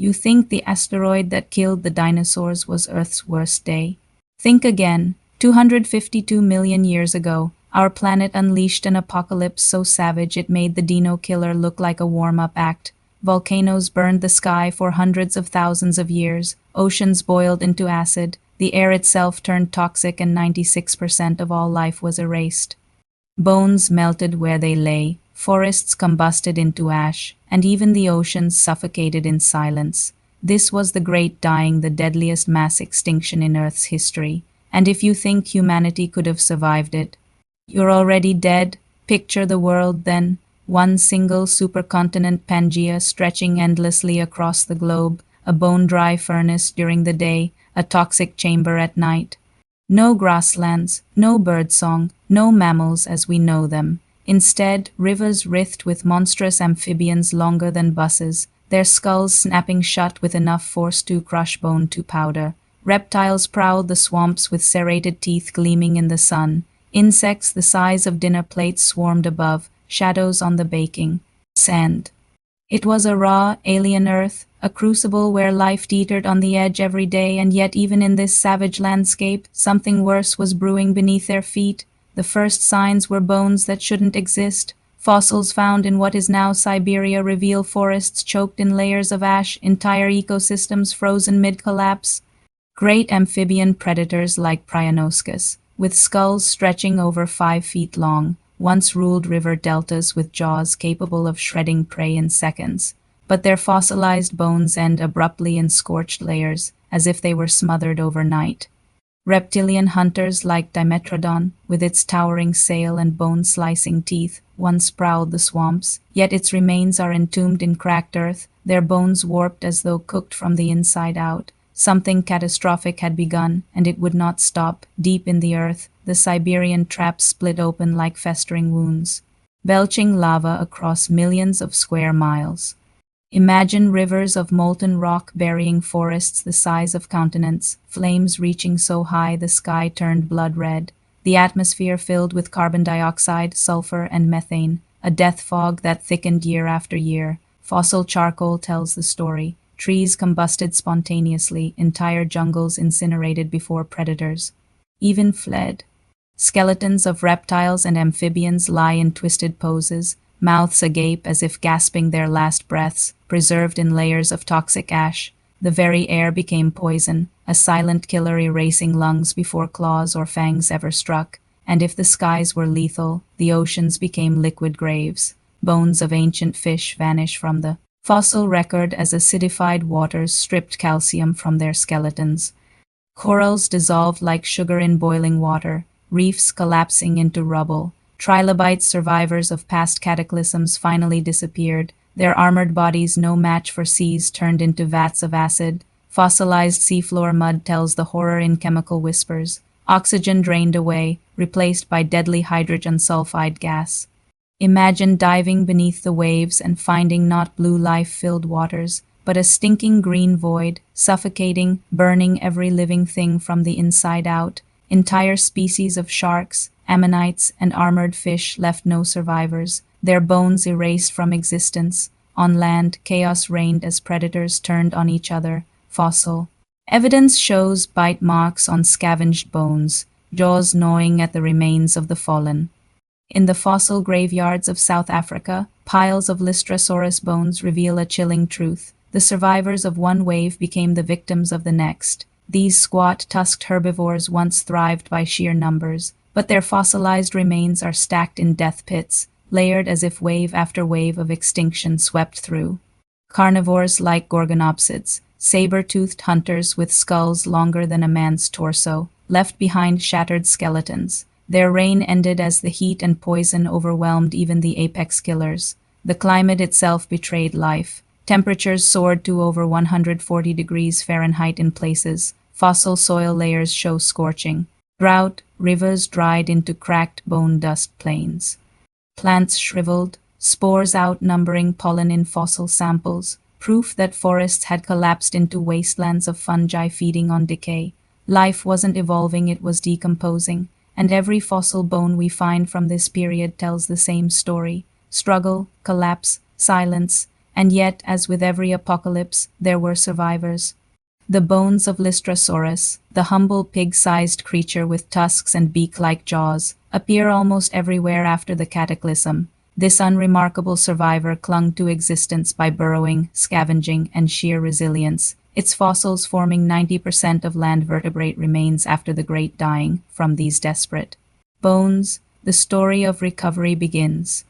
You think the asteroid that killed the dinosaurs was Earth's worst day? Think again. 252 million years ago, our planet unleashed an apocalypse so savage it made the Dino Killer look like a warm-up act. Volcanoes burned the sky for hundreds of thousands of years, oceans boiled into acid, the air itself turned toxic, and 96% of all life was erased. Bones melted where they lay, forests combusted into ash, and even the oceans suffocated in silence. This was the Great Dying, the deadliest mass extinction in Earth's history. And if you think humanity could have survived it, you're already dead. Picture the world then. One single supercontinent, Pangaea, stretching endlessly across the globe, a bone-dry furnace during the day, a toxic chamber at night. No grasslands, no birdsong, no mammals as we know them. Instead, rivers writhed with monstrous amphibians longer than buses, their skulls snapping shut with enough force to crush bone to powder. Reptiles prowled the swamps with serrated teeth gleaming in the sun. Insects the size of dinner plates swarmed above, shadows on the baking sand. It was a raw, alien Earth, a crucible where life teetered on the edge every day, and yet even in this savage landscape, something worse was brewing beneath their feet. The first signs were bones that shouldn't exist. Fossils found in what is now Siberia reveal forests choked in layers of ash, entire ecosystems frozen mid-collapse. Great amphibian predators like Prionoscus, with skulls stretching over 5 feet long, once ruled river deltas with jaws capable of shredding prey in seconds, but their fossilized bones end abruptly in scorched layers, as if they were smothered overnight. Reptilian hunters like Dimetrodon, with its towering sail and bone-slicing teeth, once prowled the swamps, yet its remains are entombed in cracked earth, their bones warped as though cooked from the inside out. Something catastrophic had begun, and it would not stop. Deep in the earth, the Siberian traps split open like festering wounds, belching lava across millions of square miles. Imagine rivers of molten rock burying forests the size of continents, flames reaching so high the sky turned blood red, the atmosphere filled with carbon dioxide, sulfur, and methane, a death fog that thickened year after year. Fossil charcoal tells the story. Trees combusted spontaneously, entire jungles incinerated before predators even fled. Skeletons of reptiles and amphibians lie in twisted poses, mouths agape as if gasping their last breaths, preserved in layers of toxic ash. The very air became poison, a silent killer erasing lungs before claws or fangs ever struck. And if the skies were lethal, the oceans became liquid graves. Bones of ancient fish vanish from the fossil record as acidified waters stripped calcium from their skeletons. Corals dissolved like sugar in boiling water, reefs collapsing into rubble. Trilobites, survivors of past cataclysms, finally disappeared, their armored bodies no match for seas turned into vats of acid. Fossilized seafloor mud tells the horror in chemical whispers. Oxygen drained away, replaced by deadly hydrogen sulfide gas. Imagine diving beneath the waves and finding not blue life-filled waters, but a stinking green void, suffocating, burning every living thing from the inside out. Entire species of sharks, ammonites, and armored fish left no survivors, their bones erased from existence. On land, chaos reigned as predators turned on each other. Fossil evidence shows bite marks on scavenged bones, jaws gnawing at the remains of the fallen. In the fossil graveyards of South Africa, piles of Lystrosaurus bones reveal a chilling truth. The survivors of one wave became the victims of the next. These squat, tusked herbivores once thrived by sheer numbers, but their fossilized remains are stacked in death pits, layered as if wave after wave of extinction swept through. Carnivores like gorgonopsids, saber-toothed hunters with skulls longer than a man's torso, left behind shattered skeletons. Their reign ended as the heat and poison overwhelmed even the apex killers. The climate itself betrayed life. Temperatures soared to over 140 degrees Fahrenheit in places. Fossil soil layers show scorching. Drought, rivers dried into cracked bone dust plains. Plants shriveled, spores outnumbering pollen in fossil samples, proof that forests had collapsed into wastelands of fungi feeding on decay. Life wasn't evolving, it was decomposing. And every fossil bone we find from this period tells the same story: struggle, collapse, silence, And yet, as with every apocalypse, there were survivors. The bones of Lystrosaurus, the humble pig-sized creature with tusks and beak-like jaws, appear almost everywhere after the cataclysm. This unremarkable survivor clung to existence by burrowing, scavenging, and sheer resilience, its fossils forming 90% of land vertebrate remains after the Great Dying. From these desperate bones, the story of recovery begins.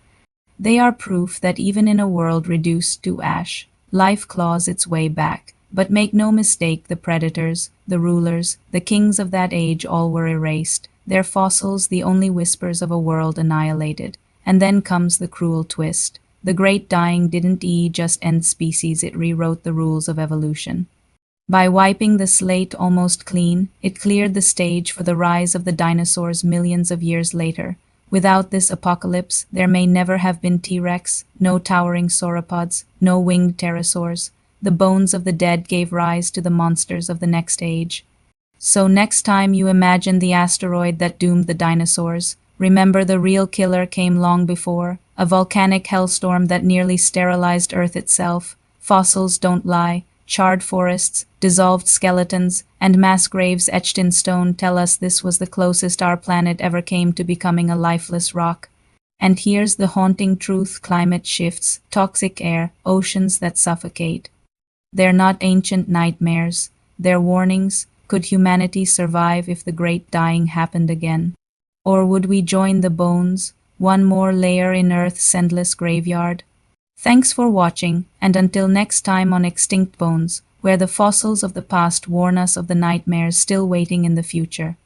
They are proof that even in a world reduced to ash, life claws its way back. But make no mistake, the predators, the rulers, the kings of that age all were erased, their fossils the only whispers of a world annihilated. And then comes the cruel twist. The Great Dying didn't just end species, it rewrote the rules of evolution. By wiping the slate almost clean, it cleared the stage for the rise of the dinosaurs millions of years later. Without this apocalypse, there may never have been T-Rex, no towering sauropods, no winged pterosaurs. The bones of the dead gave rise to the monsters of the next age. So next time you imagine the asteroid that doomed the dinosaurs, remember the real killer came long before, a volcanic hellstorm that nearly sterilized Earth itself. Fossils don't lie, charred forests, dissolved skeletons, and mass graves etched in stone tell us this was the closest our planet ever came to becoming a lifeless rock. And here's the haunting truth: climate shifts, toxic air, oceans that suffocate. They're not ancient nightmares, they're warnings. Could humanity survive if the Great Dying happened again? Or would we join the bones, one more layer in Earth's endless graveyard? Thanks for watching, and until next time on Extinct Bones, where the fossils of the past warn us of the nightmares still waiting in the future.